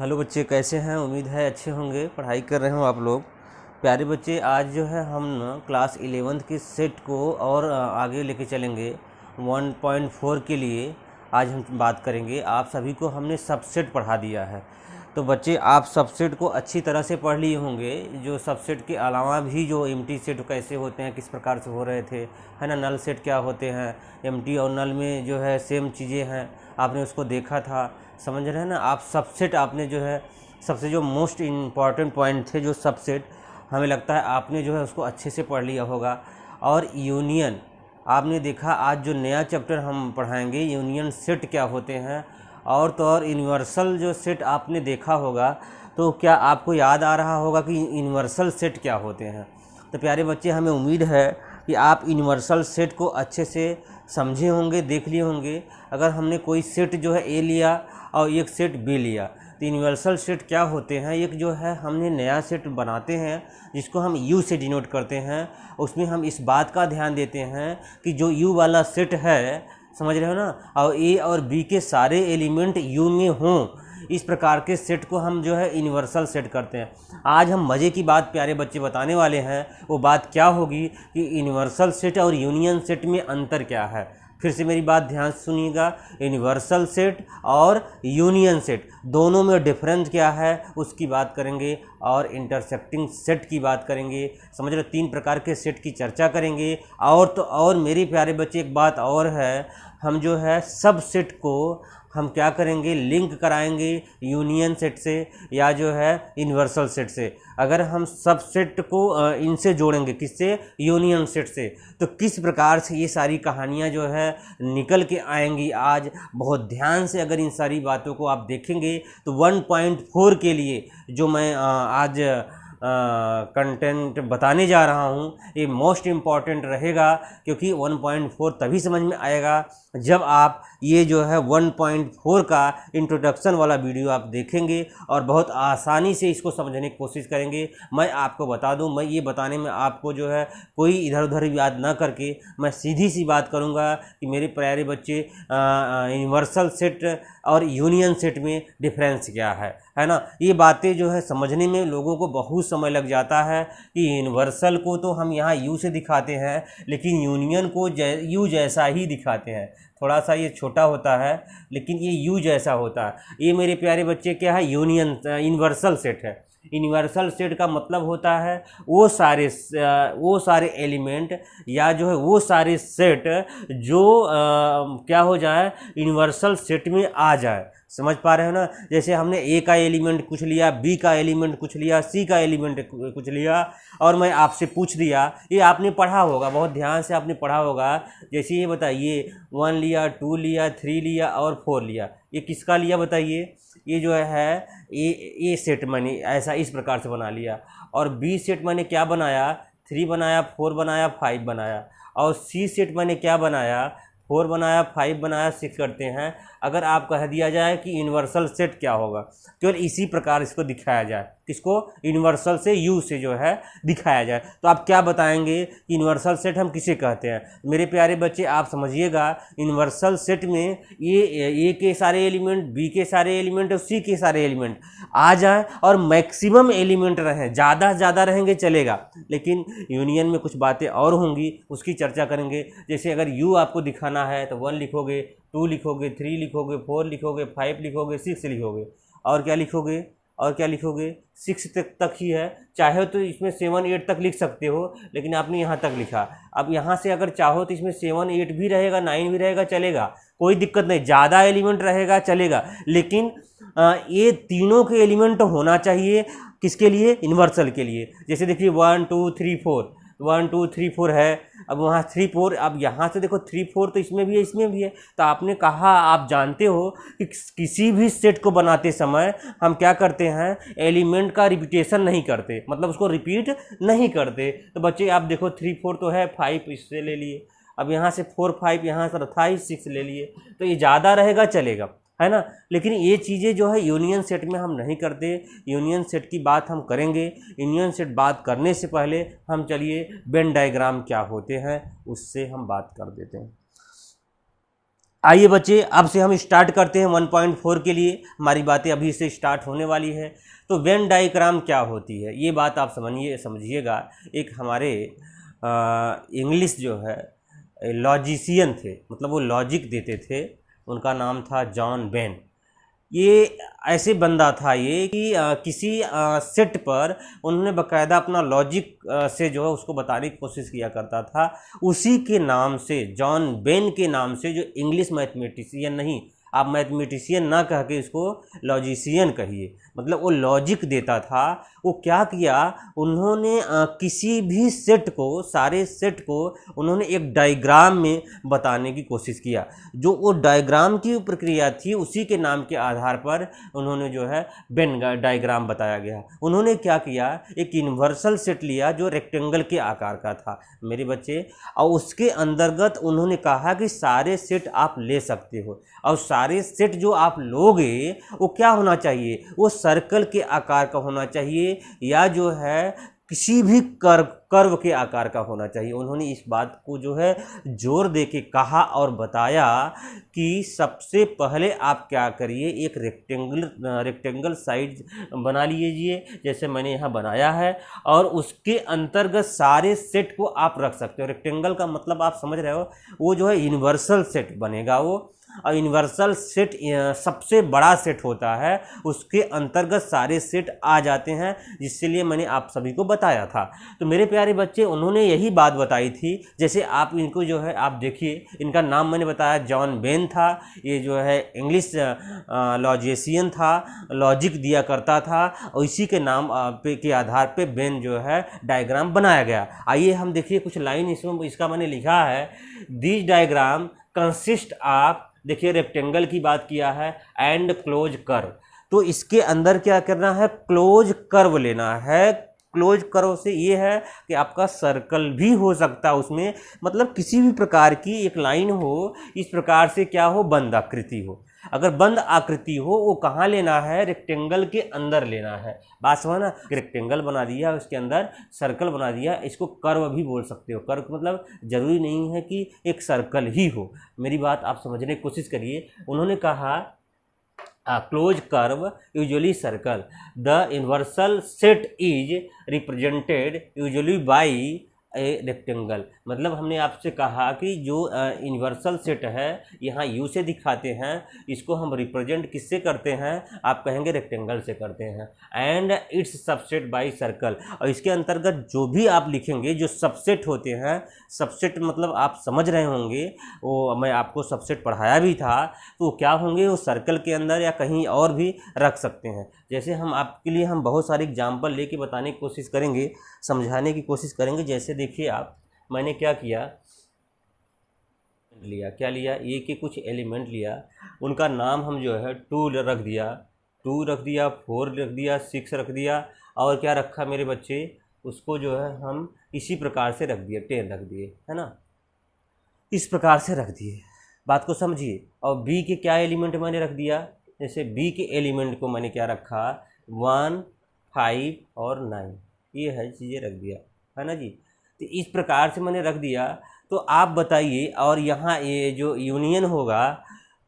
Hello बच्चे, कैसे हैं? उम्मीद है अच्छे होंगे, पढ़ाई कर रहे हो आप लोग। प्यारे बच्चे, आज जो है हम ना क्लास 11th की सेट को और आगे लेके चलेंगे 1.4 के लिए। आज हम बात करेंगे। आप सभी को हमने सबसेट पढ़ा दिया है, तो बच्चे आप सबसेट को अच्छी तरह से पढ़ लिए होंगे। जो सबसेट के अलावा भी जो एम्प्टी सेट कैसे होते हैं, किस प्रकार से हो रहे थे, है ना, नल सेट क्या होते हैं, एम्प्टी और नल में जो है सेम चीज़ें हैं, आपने उसको देखा था, समझ रहे हैं ना आप। सबसेट आपने जो है सबसे जो मोस्ट इम्पॉर्टेंट पॉइंट थे जो सबसेट, हमें लगता है आपने जो है उसको अच्छे से पढ़ लिया होगा। और यूनियन आपने देखा। आज जो नया चैप्टर हम पढ़ाएंगे, यूनियन सेट क्या होते हैं, और तो और यूनिवर्सल जो सेट आपने देखा होगा। तो क्या आपको याद आ रहा होगा कि यूनिवर्सल सेट क्या होते हैं? तो प्यारे बच्चे, हमें उम्मीद है कि आप यूनिवर्सल सेट को अच्छे से समझे होंगे, देख लिए होंगे। अगर हमने कोई सेट जो है ए लिया और एक सेट बी लिया, तो यूनिवर्सल सेट क्या होते हैं? एक जो है हमने नया सेट बनाते हैं जिसको हम यू से डिनोट करते हैं। उसमें हम इस बात का ध्यान देते हैं कि जो यू वाला सेट है, समझ रहे हो ना, और ए और बी के सारे एलिमेंट यू में हों, इस प्रकार के सेट को हम जो है यूनिवर्सल सेट करते हैं। आज हम मज़े की बात प्यारे बच्चे बताने वाले हैं। वो बात क्या होगी कि यूनिवर्सल सेट और यूनियन सेट में अंतर क्या है। फिर से मेरी बात ध्यान से सुनिएगा। यूनिवर्सल सेट और यूनियन सेट दोनों में डिफरेंस क्या है उसकी बात करेंगे, और इंटरसेक्टिंग सेट की बात करेंगे। समझ लो, 3 प्रकार के सेट की चर्चा करेंगे। और तो और मेरे प्यारे बच्चे, एक बात और है, हम जो है सब सेट को हम क्या करेंगे, लिंक कराएंगे यूनियन सेट से या जो है यूनिवर्सल सेट से। अगर हम सब सेट को इनसे जोड़ेंगे, किससे? यूनियन सेट से, तो किस प्रकार से ये सारी कहानियाँ जो है निकल के आएंगी आज। बहुत ध्यान से अगर इन सारी बातों को आप देखेंगे तो 1.4 के लिए जो मैं आज कंटेंट बताने जा रहा हूँ, ये मोस्ट इम्पॉर्टेंट रहेगा। क्योंकि 1.4 तभी समझ में आएगा जब आप ये जो है 1.4 का इंट्रोडक्शन वाला वीडियो आप देखेंगे और बहुत आसानी से इसको समझने की कोशिश करेंगे। मैं आपको बता दूं, मैं ये बताने में आपको जो है कोई इधर उधर याद ना करके मैं सीधी सी बात करूंगा कि मेरे प्यारे बच्चे, यूनिवर्सल सेट और यूनियन सेट में डिफरेंस क्या है ना। ये बातें जो है समझने में लोगों को बहुत समय लग जाता है कि यूनिवर्सल को तो हम यहाँ यू से दिखाते हैं, लेकिन यूनियन को यू जैसा ही दिखाते हैं। थोड़ा सा ये छोटा होता है लेकिन ये यू जैसा होता है। ये मेरे प्यारे बच्चे क्या है, यूनिवर्सल सेट है। यूनिवर्सल सेट का मतलब होता है वो सारे एलिमेंट या जो है वो सारे सेट जो क्या हो जाए, यूनिवर्सल सेट में आ जाए। समझ पा रहे हो ना। जैसे हमने ए का एलिमेंट कुछ लिया, बी का एलिमेंट कुछ लिया, सी का एलिमेंट कुछ लिया, और मैं आपसे पूछ दिया, ये आपने पढ़ा होगा, बहुत ध्यान से आपने पढ़ा होगा। जैसे ये बताइए, 1 लिया, 2 लिया, 3 लिया और 4 लिया, ये किसका लिया बताइए? ये जो है ए सेट मैंने ऐसा इस प्रकार से बना लिया। और बी सेट मैंने क्या बनाया? 3 बनाया, 4 बनाया, 5 बनाया। और सी सेट मैंने क्या बनाया? 4 बनाया, 5 बनाया, 6 करते हैं। अगर आप कह दिया जाए कि यूनिवर्सल सेट क्या होगा, केवल इसी प्रकार इसको दिखाया जाए। किसको? यूनिवर्सल से यू से जो है दिखाया जाए, तो आप क्या बताएंगे कि यूनिवर्सल सेट हम किसे कहते हैं? मेरे प्यारे बच्चे, आप समझिएगा, यूनिवर्सल सेट में ये ए के सारे एलिमेंट, बी के सारे एलिमेंट और सी के सारे एलिमेंट आ जाए और मैक्सिमम एलिमेंट रहें। ज़्यादा से ज़्यादा रहेंगे चलेगा, लेकिन यूनियन में कुछ बातें और होंगी, उसकी चर्चा करेंगे। जैसे अगर यू आपको दिखाना है तो 1 लिखोगे, 2 लिखोगे, 3 लिखोगे, 4 लिखोगे, 5 लिखोगे, 6 लिखोगे, और क्या लिखोगे? और क्या लिखोगे? 6 तक ही है। चाहे तो इसमें 7 8 तक लिख सकते हो, लेकिन आपने यहाँ तक लिखा। अब यहाँ से अगर चाहो तो इसमें 7 8 भी रहेगा, 9 भी रहेगा, चलेगा, कोई दिक्कत नहीं। ज़्यादा एलिमेंट रहेगा चलेगा, लेकिन ये तीनों के एलिमेंट होना चाहिए। किसके लिए? यूनिवर्सल के लिए। जैसे देखिए 1 2 3 4, 1 2 3 4 है। अब वहाँ 3 4, अब यहाँ से देखो 3 4 तो इसमें भी है, इसमें भी है। तो आपने कहा, आप जानते हो कि किसी भी सेट को बनाते समय हम क्या करते हैं, एलिमेंट का रिपीटेशन नहीं करते, मतलब उसको रिपीट नहीं करते। तो बच्चे आप देखो 3 4 तो है, 5 इससे ले लिए, अब यहाँ से 4 5, यहाँ से 28 6 ले लिए, तो ये ज़्यादा रहेगा चलेगा, है ना। लेकिन ये चीज़ें जो है यूनियन सेट में हम नहीं करते। यूनियन सेट की बात हम करेंगे। यूनियन सेट बात करने से पहले हम चलिए वेन डायग्राम क्या होते हैं उससे हम बात कर देते हैं। आइए बच्चे, अब से हम स्टार्ट करते हैं 1.4 के लिए। हमारी बातें अभी से स्टार्ट होने वाली है। तो वेन डायग्राम क्या होती है, ये बात आप समझिएगा। एक हमारे इंग्लिश जो है लॉजिशियन थे, मतलब वो लॉजिक देते थे, उनका नाम था जॉन बेन। ये ऐसे बंदा था ये कि किसी सेट पर उन्होंने बकायदा अपना लॉजिक से जो है उसको बताने की कोशिश किया करता था। उसी के नाम से, जॉन बेन के नाम से, जो इंग्लिश मैथमेटिशियन, नहीं आप मैथमेटिशियन ना कह के इसको लॉजिशियन कहिए, मतलब वो लॉजिक देता था। वो क्या किया, उन्होंने किसी भी सेट को, सारे सेट को उन्होंने एक डायग्राम में बताने की कोशिश किया। जो वो डायग्राम की प्रक्रिया थी, उसी के नाम के आधार पर उन्होंने जो है वेन डायग्राम बताया गया। उन्होंने क्या किया, एक यूनिवर्सल सेट लिया जो रेक्टेंगल के आकार का था मेरे बच्चे, और उसके अंतर्गत उन्होंने कहा कि सारे सेट आप ले सकते हो, और सारे सेट जो आप लोगे वो क्या होना चाहिए, वो सर्कल के आकार का होना चाहिए, या जो है किसी भी कर्व के आकार का होना चाहिए। उन्होंने इस बात को जो है जोर दे के कहा और बताया कि सबसे पहले आप क्या करिए, एक रेक्टेंगल साइज बना लीजिए, जैसे मैंने यहाँ बनाया है, और उसके अंतर्गत सारे सेट को आप रख सकते हो। रेक्टेंगल का मतलब आप समझ रहे हो, वो जो है यूनिवर्सल सेट बनेगा वो। और यूनिवर्सल सेट सबसे बड़ा सेट होता है, उसके अंतर्गत सारे सेट आ जाते हैं, जिसके लिए मैंने आप सभी को बताया था। तो मेरे प्यारे बच्चे, उन्होंने यही बात बताई थी। जैसे आप इनको जो है आप देखिए, इनका नाम मैंने बताया जॉन बेन था। ये जो है इंग्लिश लॉजिशियन था, लॉजिक दिया करता था, और इसी के नाम के आधार पे बेन जो है डायग्राम बनाया गया। आइए हम देखिए कुछ लाइन इसमें, इसका मैंने लिखा है, दिस डायग्राम कंसिस्ट ऑफ, देखिए रेक्टेंगल की बात किया है, एंड क्लोज कर्व। तो इसके अंदर क्या करना है, क्लोज कर्व लेना है। क्लोज कर्व से ये है कि आपका सर्कल भी हो सकता है उसमें, मतलब किसी भी प्रकार की एक लाइन हो, इस प्रकार से क्या हो, बंद आकृति हो। अगर बंद आकृति हो, वो कहाँ लेना है, रेक्टेंगल के अंदर लेना है। बात समझ ना, रेक्टेंगल बना दिया, उसके अंदर सर्कल बना दिया, इसको कर्व भी बोल सकते हो। कर्व मतलब जरूरी नहीं है कि एक सर्कल ही हो। मेरी बात आप समझने की कोशिश करिए। उन्होंने कहा close curve usually circle, the universal set is represented usually by a rectangle. मतलब हमने आपसे कहा कि जो यूनिवर्सल सेट है, यहाँ यू से दिखाते हैं, इसको हम रिप्रेजेंट किससे करते हैं, आप कहेंगे रेक्टेंगल से करते हैं। And it's subset by circle, और इसके अंतर्गत जो भी आप लिखेंगे, जो सबसेट होते हैं, सबसेट मतलब आप समझ रहे होंगे, वो मैं आपको सबसेट पढ़ाया भी था, तो वो क्या होंगे, वो सर्कल के अंदर या कहीं और भी रख सकते हैं। जैसे हम आपके लिए हम बहुत सारे एग्जाम्पल लेके बताने की कोशिश करेंगे, समझाने की कोशिश करेंगे। जैसे देखिए आप, मैंने क्या किया, क्या लिया, ए के कुछ एलिमेंट लिया, उनका नाम हम जो है 2 रख दिया, 4 रख दिया, 6 रख दिया, और क्या रखा मेरे बच्चे, उसको जो है हम इसी प्रकार से रख दिए, 10 रख दिए, है ना, इस प्रकार से रख दिए। बात को समझिए। और बी के क्या एलिमेंट मैंने रख दिया, जैसे बी के एलिमेंट को मैंने क्या रखा, 1, 5 और 9, ये है चीज़ें रख दिया, है ना जी। तो इस प्रकार से मैंने रख दिया। तो आप बताइए, और यहाँ ये जो यूनियन होगा,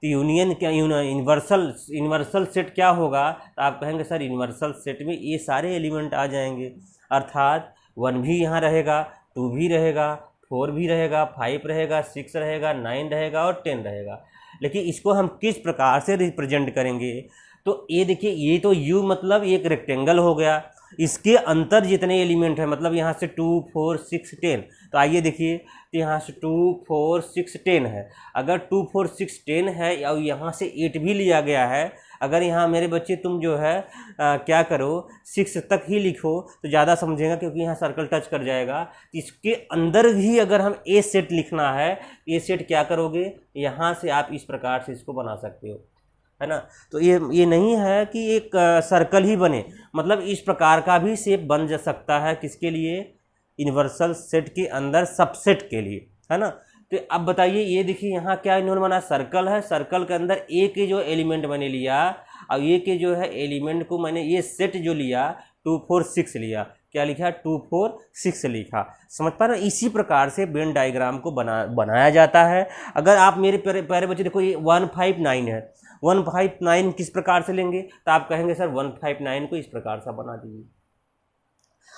तो यूनियन क्या, यूनिवर्सल सेट क्या होगा, तो आप कहेंगे सर यूनिवर्सल सेट में ये सारे एलिमेंट आ जाएंगे, अर्थात 1 भी यहाँ रहेगा, 2 भी रहेगा, 4 भी रहेगा, 5 रहेगा, 6 रहेगा, 9 रहेगा और 10 रहेगा। लेकिन इसको हम किस प्रकार से रिप्रेजेंट करेंगे, तो ये देखिए, ये तो U मतलब एक रेक्टेंगल हो गया, इसके अंतर जितने एलिमेंट हैं, मतलब यहाँ से 2, 4, 6, 10, तो आइए देखिए, तो यहाँ से 2, 4, 6, 10 है। अगर 2, 4, 6, 10 है, और यहाँ से 8 भी लिया गया है, अगर यहाँ मेरे बच्चे तुम जो है क्या करो, 6 तक ही लिखो तो ज़्यादा समझेगा, क्योंकि यहाँ सर्कल टच कर जाएगा। इसके अंदर भी अगर हम ए सेट लिखना है, ए सेट क्या करोगे, यहाँ से आप इस प्रकार से इसको बना सकते हो, है ना। तो ये नहीं है कि एक सर्कल ही बने, मतलब इस प्रकार का भी शेप बन जा सकता है, किसके लिए, यूनिवर्सल सेट के अंदर सबसेट के लिए, है ना। तो अब बताइए, ये देखिए यहाँ क्या इन्होंने बना, सर्कल है, सर्कल के अंदर ए के जो एलिमेंट मैंने लिया, और ए के जो है एलिमेंट को मैंने ये सेट जो लिया 2, 4, 6 लिया, क्या लिखा, 2 4 6 लिखा। समझ पा रहे हो, इसी प्रकार से वेन डायग्राम को बनाया जाता है। अगर आप मेरे प्यारे बच्चे देखो, ये 159 है, 159 किस प्रकार से लेंगे, तो आप कहेंगे सर 159 को इस प्रकार से बना दीजिए।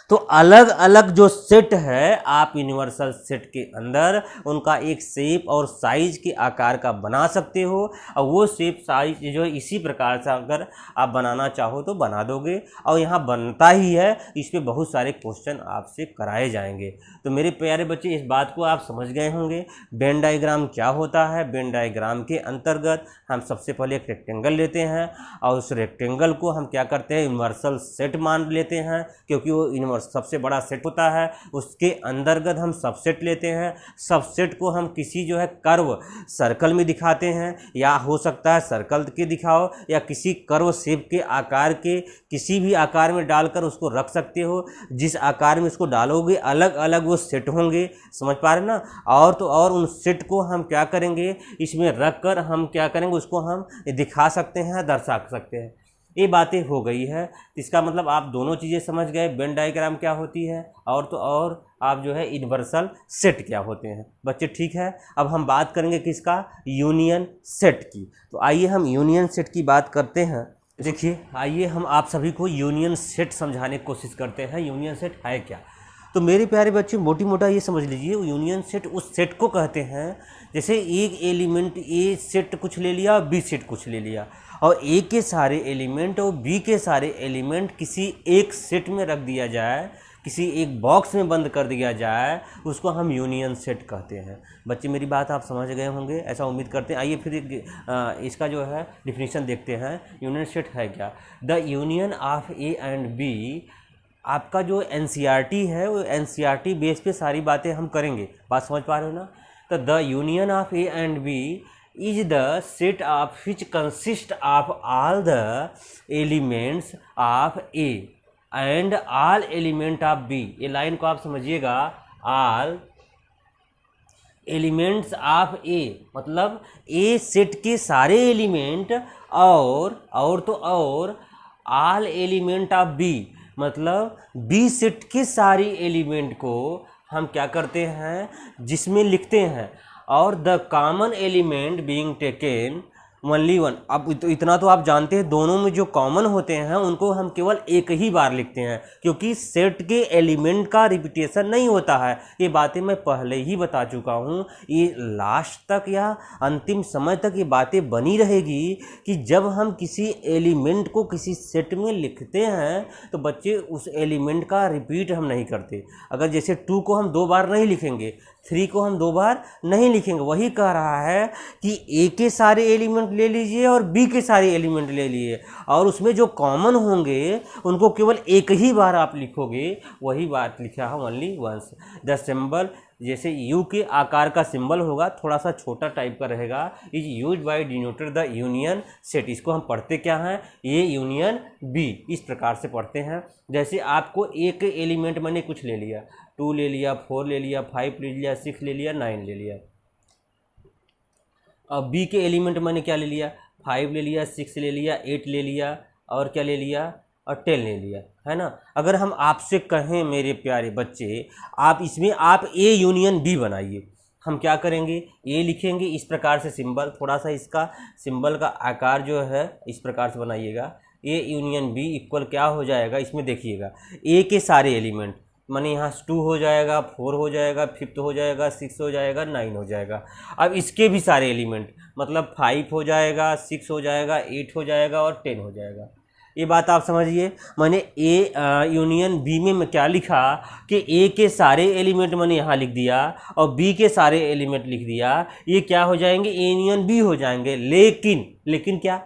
तो अलग अलग जो सेट है आप यूनिवर्सल सेट के अंदर उनका एक शेप और साइज के आकार का बना सकते हो, और वो शेप साइज जो इसी प्रकार से अगर आप बनाना चाहो तो बना दोगे, और यहाँ बनता ही है, इस पर बहुत सारे क्वेश्चन आपसे कराए जाएंगे। तो मेरे प्यारे बच्चे इस बात को आप समझ गए होंगे वेन डायग्राम क्या होता है। वेन डायग्राम के अंतर्गत हम सबसे पहले एक रेक्टेंगल लेते हैं, और उस रेक्टेंगल को हम क्या करते हैं, यूनिवर्सल सेट मान लेते हैं, क्योंकि वो सबसे बड़ा सेट होता है। उसके अंतर्गत हम सबसेट लेते हैं, सबसेट को हम किसी जो है कर्व सर्कल में दिखाते हैं, या हो सकता है सर्कल के दिखाओ, या किसी कर्व शेप के आकार के किसी भी आकार में डालकर उसको रख सकते हो। जिस आकार में इसको डालोगे अलग अलग वो सेट होंगे, समझ पा रहे ना। और तो और उन सेट को हम क्या करेंगे, इसमें रख कर हम क्या करेंगे, उसको हम दिखा सकते हैं, दर्शा सकते हैं। ये बातें हो गई है, इसका मतलब आप दोनों चीज़ें समझ गए, वेन डायग्राम क्या होती है, और तो और आप जो है यूनिवर्सल सेट क्या होते हैं बच्चे, ठीक है। अब हम बात करेंगे किसका, यूनियन सेट की। तो आइए हम यूनियन सेट की बात करते हैं। देखिए, आइए हम आप सभी को यूनियन सेट समझाने की कोशिश करते हैं। यूनियन सेट है क्या, तो मेरे प्यारे बच्चे मोटी मोटा ये समझ लीजिए, यूनियन सेट उस सेट को कहते हैं जैसे एक एलिमेंट ए सेट कुछ ले लिया, बी सेट कुछ ले लिया, और ए के सारे एलिमेंट और बी के सारे एलिमेंट किसी एक सेट में रख दिया जाए, किसी एक बॉक्स में बंद कर दिया जाए, उसको हम यूनियन सेट कहते हैं। बच्चे मेरी बात आप समझ गए होंगे, ऐसा उम्मीद करते हैं। आइए फिर इसका जो है डिफिनीशन देखते हैं, यूनियन सेट है क्या। The union of A and B, आपका जो एनसीईआरटी है वो एनसीईआरटी बेस पे सारी बातें हम करेंगे, बात समझ पा रहे हो ना। तो the union of A and B is the set of which consist of all the elements of A and all element of B। ये लाइन को आप समझिएगा, all एलिमेंट्स ऑफ ए मतलब ए सेट के सारे एलिमेंट, और तो और ऑल एलिमेंट ऑफ बी मतलब बी सेट के सारी एलिमेंट को हम क्या करते हैं, जिसमें लिखते हैं, और the common element being taken only one. अब तो इतना तो आप जानते हैं, दोनों में जो कॉमन होते हैं उनको हम केवल एक ही बार लिखते हैं, क्योंकि सेट के एलिमेंट का रिपीटेशन नहीं होता है। ये बातें मैं पहले ही बता चुका हूँ, ये लास्ट तक या अंतिम समय तक ये बातें बनी रहेगी कि जब हम किसी एलिमेंट को किसी सेट में लिखते हैं तो बच्चे उस एलिमेंट का रिपीट हम नहीं करते। अगर जैसे 2 को हम 2 बार नहीं लिखेंगे, 3 को हम 2 बार नहीं लिखेंगे। वही कह रहा है कि ए के सारे एलिमेंट ले लीजिए और बी के सारे एलिमेंट ले लिए, और उसमें जो कॉमन होंगे उनको केवल एक ही बार आप लिखोगे। वही बात लिखा है, ओनली वंस। द सिंबल, जैसे यू के आकार का सिंबल होगा, थोड़ा सा छोटा टाइप का रहेगा, is use by denoted the union set. इसको हम पढ़ते क्या हैं, ये यूनियन बी, इस प्रकार से पढ़ते हैं। जैसे आपको एक एलिमेंट मैंने कुछ ले लिया, 2 ले लिया, 4 ले लिया, 5 ले लिया, 6 ले लिया, 9 ले लिया। अब बी के एलिमेंट मैंने क्या ले लिया, 5 ले लिया, 6 ले लिया, 8 ले लिया, और क्या ले लिया, और 10 ले लिया, है ना। अगर हम आपसे कहें मेरे प्यारे बच्चे, आप इसमें आप ए यूनियन बी बनाइए, हम क्या करेंगे, ए लिखेंगे इस प्रकार से सिंबल, थोड़ा सा इसका सिंबल का आकार जो है इस प्रकार से बनाइएगा। ए यूनियन बी इक्वल क्या हो जाएगा, इसमें देखिएगा, ए के सारे एलिमेंट माने यहाँ 2 हो जाएगा, 4 हो जाएगा, 5 हो जाएगा, 6 हो जाएगा, 9 हो जाएगा। अब इसके भी सारे एलिमेंट मतलब 5 हो जाएगा, 6 हो जाएगा, 8 हो जाएगा, और 10 हो जाएगा। ये बात आप समझिए। मैंने ए यूनियन बी में मैं क्या लिखा कि ए के सारे एलिमेंट मैंने यहाँ लिख दिया और बी के सारे एलिमेंट लिख दिया, ये क्या हो जाएंगे, ए यूनियन बी हो जाएंगे। लेकिन क्या,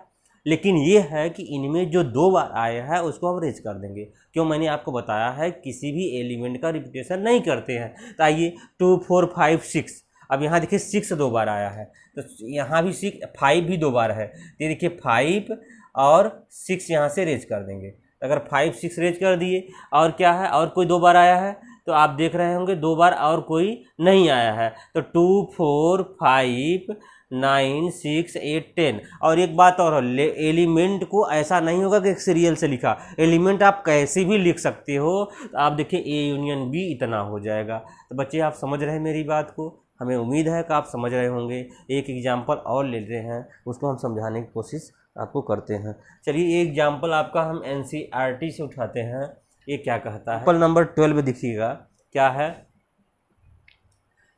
लेकिन ये है कि इनमें जो 2 बार आया है उसको हम रेज कर देंगे। क्यों, मैंने आपको बताया है किसी भी एलिमेंट का रिपीटेशन नहीं करते हैं। तो आइए 2 4 5 6, अब यहाँ देखिए 6 2 बार आया है, तो यहाँ भी 6, 5 भी 2 बार है, तो ये देखिए 5 और 6 यहाँ से रेज कर देंगे। अगर 5 6 रेज कर दिए, और क्या है, और कोई 2 बार आया है, तो आप देख रहे होंगे 2 बार और कोई नहीं आया है, तो 2 4 5 9 6 8 10। और एक बात और, एलिमेंट को ऐसा नहीं होगा कि एक सीरियल से लिखा, एलिमेंट आप कैसे भी लिख सकते हो। तो आप देखिए ए यूनियन बी इतना हो जाएगा। तो बच्चे आप समझ रहे हैं मेरी बात को, हमें उम्मीद है कि आप समझ रहे होंगे। एक एग्जाम्पल और ले रहे हैं, उसको हम समझाने की कोशिश आपको करते हैं। चलिए एक एग्जाम्पल आपका हम NCERT से उठाते हैं। ये क्या कहता है, एग्जाम्पल नंबर 12 देखिएगा क्या है।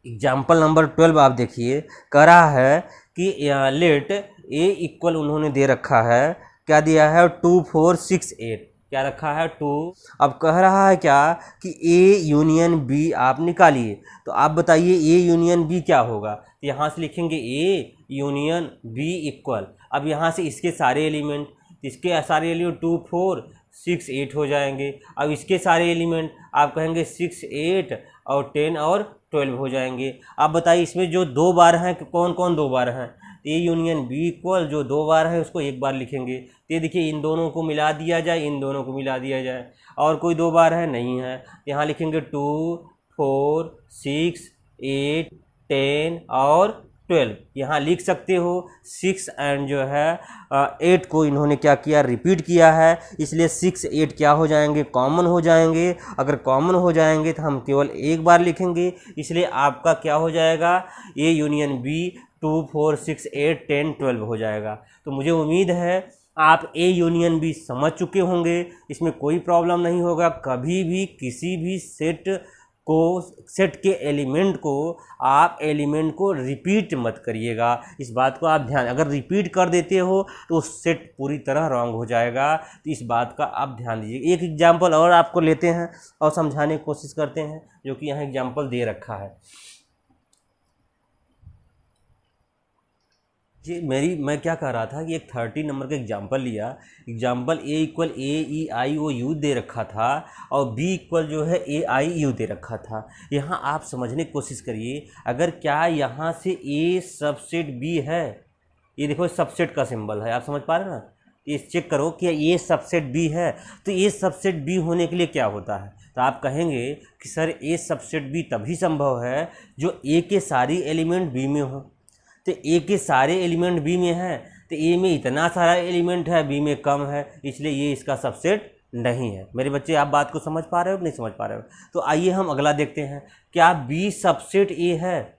एग्जाम्पल नंबर 12 आप देखिए, कह रहा है कि लेट ए इक्वल, उन्होंने दे रखा है, क्या दिया है 2 4 6 8, क्या रखा है 2। अब कह रहा है क्या कि ए यूनियन बी आप निकालिए। तो आप बताइए ए यूनियन बी क्या होगा। तो यहाँ से लिखेंगे ए यूनियन बी इक्वल, अब यहाँ से इसके सारे एलिमेंट, इसके सारे एलिमेंट 2 4 6 8 हो जाएंगे। अब इसके सारे एलिमेंट आप कहेंगे 6 8 और 10 और 12 हो जाएंगे। आप बताइए इसमें जो 2 बार हैं कौन कौन 2 बार हैं। ए यूनियन बी इक्वल जो 2 बार है उसको एक बार लिखेंगे। तो ये देखिए इन दोनों को मिला दिया जाए, इन दोनों को मिला दिया जाए। और कोई 2 बार है नहीं है, यहाँ लिखेंगे 2 4 6 8 10 और 12। यहाँ लिख सकते हो 6 एंड जो है 8 को इन्होंने क्या किया, रिपीट किया है, इसलिए 6 8 क्या हो जाएंगे, कॉमन हो जाएंगे। अगर कॉमन हो जाएंगे तो हम केवल एक बार लिखेंगे, इसलिए आपका क्या हो जाएगा, ए यूनियन बी 2 4 6 8 10 12 हो जाएगा। तो मुझे उम्मीद है आप ए यूनियन बी समझ चुके होंगे, इसमें कोई प्रॉब्लम नहीं होगा। कभी भी किसी भी सेट के एलिमेंट को आप एलिमेंट को रिपीट मत करिएगा, इस बात को आप ध्यान, अगर रिपीट कर देते हो तो सेट पूरी तरह रॉन्ग हो जाएगा। तो इस बात का आप ध्यान दीजिए। एक एग्जाम्पल और आपको लेते हैं और समझाने की कोशिश करते हैं, जो कि यहाँ एग्जाम्पल दे रखा है। जी मैं क्या कह रहा था कि एक 30 नंबर का एग्जाम्पल लिया। Example A equal A E I O U दे रखा था और बी इक्वल जो है ए आई यू दे रखा था। यहाँ आप समझने की कोशिश करिए, अगर क्या यहाँ से ए सबसेट बी है, ये देखो सबसेट का सिंबल है, आप समझ पा रहे हैं ना। ये चेक करो कि ये सबसेट बी है, तो ये सबसेट बी होने के लिए क्या होता है। तो आप कहेंगे कि सर ए सबसेट बी तभी संभव है जो ए के सारी एलिमेंट बी में हो। तो ए के सारे एलिमेंट बी में हैं, तो ए में इतना सारा एलिमेंट है, बी में कम है, इसलिए ये इसका सबसेट नहीं है। मेरे बच्चे आप बात को समझ पा रहे हो नहीं समझ पा रहे हो। तो आइए हम अगला देखते हैं, क्या बी सबसेट ए है।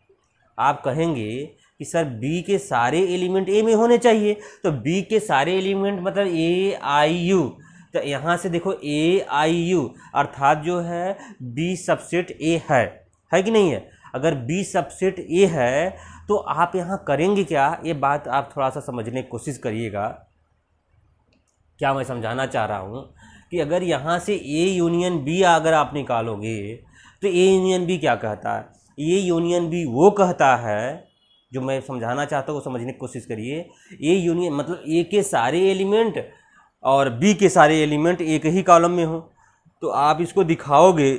आप कहेंगे कि सर बी के सारे एलिमेंट ए में होने चाहिए, तो बी के सारे एलिमेंट मतलब ए आई यू। तो यहाँ से देखो ए आई यू अर्थात जो है बी सबसेट ए है कि नहीं है। अगर बी सबसेट ए है तो आप यहाँ करेंगे क्या, ये बात आप थोड़ा सा समझने की कोशिश करिएगा। क्या मैं समझाना चाह रहा हूँ कि अगर यहाँ से ए यूनियन बी अगर आप निकालोगे तो ए यूनियन बी क्या कहता है, ए यूनियन बी वो कहता है जो मैं समझाना चाहता हूँ, वो समझने की कोशिश करिए। ए यूनियन मतलब ए के सारे एलिमेंट और बी के सारे एलिमेंट एक ही कॉलम में हो। तो आप इसको दिखाओगे,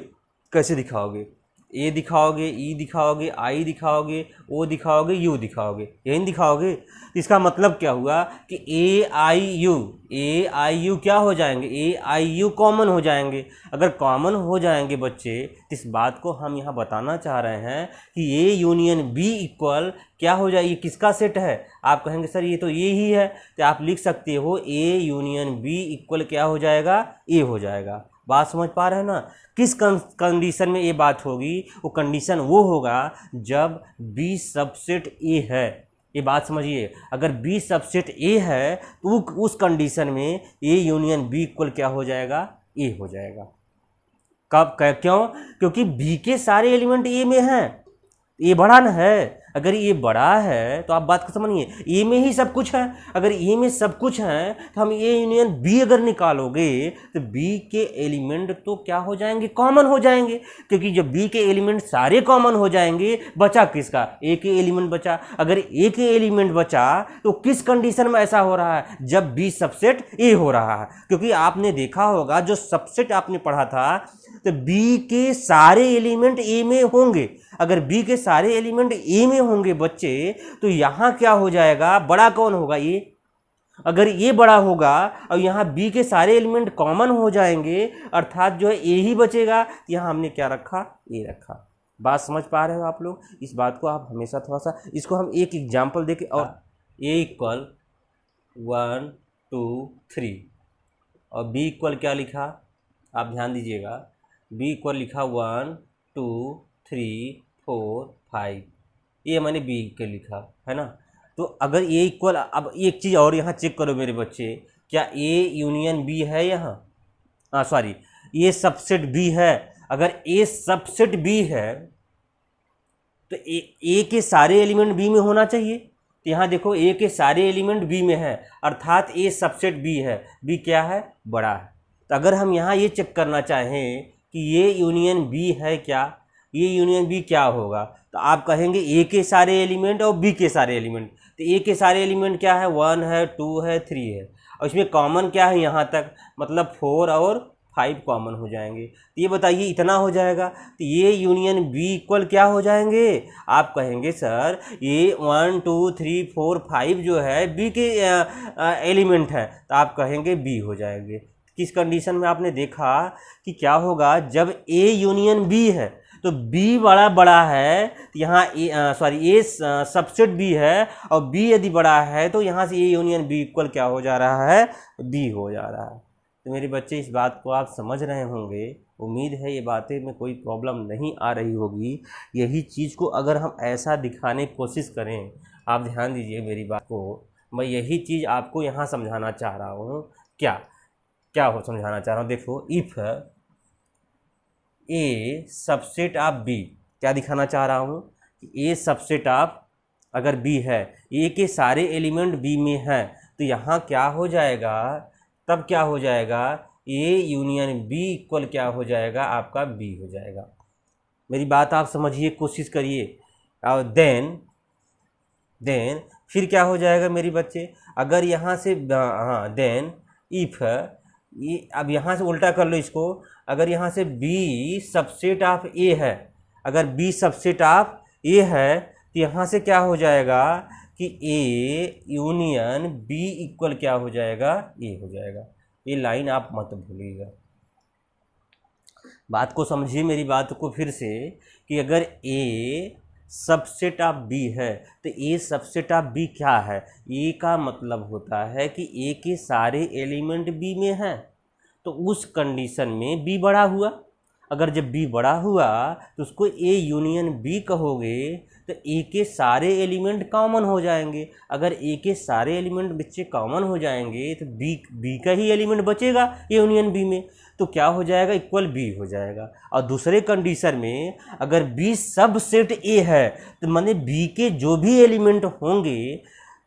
कैसे दिखाओगे, ए दिखाओगे, ई दिखाओगे, आई दिखाओगे, ओ दिखाओगे, यू दिखाओगे, यही दिखाओगे। इसका मतलब क्या हुआ कि ए आई यू क्या हो जाएंगे, ए आई यू कॉमन हो जाएंगे। अगर कॉमन हो जाएंगे बच्चे, तो इस बात को हम यहाँ बताना चाह रहे हैं कि ए यूनियन बी इक्वल क्या हो जाए, ये किसका सेट है। आप कहेंगे सर ये तो ये ही है, तो आप लिख सकते हो ए यूनियन बी इक्वल क्या हो जाएगा, ए हो जाएगा। बात समझ पा रहे हैं ना। किस कंडीशन में ये बात होगी, वो कंडीशन वो होगा जब बी सबसेट ए है। ये बात समझिए, अगर बी सबसेट ए है तो उस कंडीशन में ए यूनियन बी इक्वल क्या हो जाएगा, ए हो जाएगा। कब क्यों, क्योंकि बी के सारे एलिमेंट ए में हैं, ए बड़ा न है। अगर ये बड़ा है तो आप बात को समझिए, ए में ही सब कुछ है। अगर ए में सब कुछ है तो हम ए यूनियन बी अगर निकालोगे तो बी के एलिमेंट तो क्या हो जाएंगे, कॉमन हो जाएंगे। क्योंकि जब बी के एलिमेंट सारे कॉमन हो जाएंगे, बचा किसका, ए के एलिमेंट बचा। अगर ए के एलिमेंट बचा तो किस कंडीशन में ऐसा हो रहा है, जब बी सबसेट ए हो रहा है। क्योंकि आपने देखा होगा जो सबसेट आपने पढ़ा था, तो बी के सारे एलिमेंट ए में होंगे। अगर बी के सारे एलिमेंट ए में होंगे बच्चे, तो यहाँ क्या हो जाएगा, बड़ा कौन होगा, ये। अगर ये बड़ा होगा और यहाँ बी के सारे एलिमेंट कॉमन हो जाएंगे, अर्थात जो है ए ही बचेगा। यहाँ हमने क्या रखा, ए रखा। बात समझ पा रहे हो आप लोग? इस बात को आप हमेशा थोड़ा सा, इसको हम एक एग्जाम्पल देके, और ए इक्वल 1 2 3 और बी इक्वल क्या लिखा, आप ध्यान दीजिएगा, बी इक्वल लिखा 1 2 3 4 5, ये मैंने बी के लिखा है ना। तो अगर ए इक्वल, अब एक चीज़ और यहाँ चेक करो मेरे बच्चे, क्या ए यूनियन बी है यहाँ, सॉरी, ये सबसेट बी है। अगर ए सबसेट बी है तो ए के सारे एलिमेंट बी में होना चाहिए। तो यहाँ देखो ए के सारे एलिमेंट बी में है, अर्थात ए सबसेट बी है। बी क्या है, बड़ा है। तो अगर हम यहाँ ये चेक करना चाहें कि ये यूनियन बी है क्या, ये यूनियन बी क्या होगा, तो आप कहेंगे ए के सारे एलिमेंट और बी के सारे एलिमेंट। तो ए के सारे एलिमेंट क्या है, 1 है 2 है 3 है, और इसमें कॉमन क्या है यहाँ तक, मतलब 4 और 5 कॉमन हो जाएंगे। तो ये बताइए इतना हो जाएगा, तो ये यूनियन बी इक्वल क्या हो जाएंगे। आप कहेंगे सर ये 1 2 3 4 5 जो है बी के एलिमेंट है, तो आप कहेंगे बी हो जाएंगे। किस कंडीशन में आपने देखा कि क्या होगा, जब ए यूनियन बी है तो बी बड़ा बड़ा है, तो यहाँ ए सबसेट बी है, और बी यदि बड़ा है तो यहाँ से ए यूनियन बी इक्वल क्या हो जा रहा है, बी हो जा रहा है। तो मेरे बच्चे इस बात को आप समझ रहे होंगे, उम्मीद है ये बातें में कोई प्रॉब्लम नहीं आ रही होगी। यही चीज़ को अगर हम ऐसा दिखाने की कोशिश करें, आप ध्यान दीजिए मेरी बात को, मैं यही चीज़ आपको यहाँ समझाना चाह रहा हूँ। क्या क्या हो समझाना चाह रहा हूँ, देखो, if A subset of B, क्या दिखाना चाह रहा हूँ कि ए सबसेट ऑफ अगर बी है, ए के सारे एलिमेंट बी में हैं, तो यहाँ क्या हो जाएगा, तब क्या हो जाएगा, ए यूनियन बी इक्वल क्या हो जाएगा, आपका बी हो जाएगा। मेरी बात आप समझिए, कोशिश करिए। और देन फिर क्या हो जाएगा मेरी बच्चे, अगर यहाँ से, हाँ, देन इफ़, ये अब यहाँ से उल्टा कर लो इसको, अगर यहाँ से बी सबसेट ऑफ ए है, अगर बी सबसेट ऑफ ए है, तो यहाँ से क्या हो जाएगा कि ए यूनियन बी इक्वल क्या हो जाएगा, ए हो जाएगा। ये लाइन आप मत भूलिएगा, बात को समझिए मेरी बात को फिर से, कि अगर ए सबसेट ऑफ बी है तो ए सबसेट ऑफ बी क्या है, ए का मतलब होता है कि ए के सारे एलिमेंट बी में हैं, तो उस कंडीशन में बी बड़ा हुआ। अगर जब बी बड़ा हुआ तो उसको ए यूनियन बी कहोगे, तो ए के सारे एलिमेंट कॉमन हो जाएंगे। अगर ए के सारे एलिमेंट बच्चे कॉमन हो जाएंगे तो बी का ही एलिमेंट बचेगा ए यूनियन बी में, तो क्या हो जाएगा, इक्वल बी हो जाएगा। और दूसरे कंडीशन में अगर बी सब सेट ए है, तो माने बी के जो भी एलिमेंट होंगे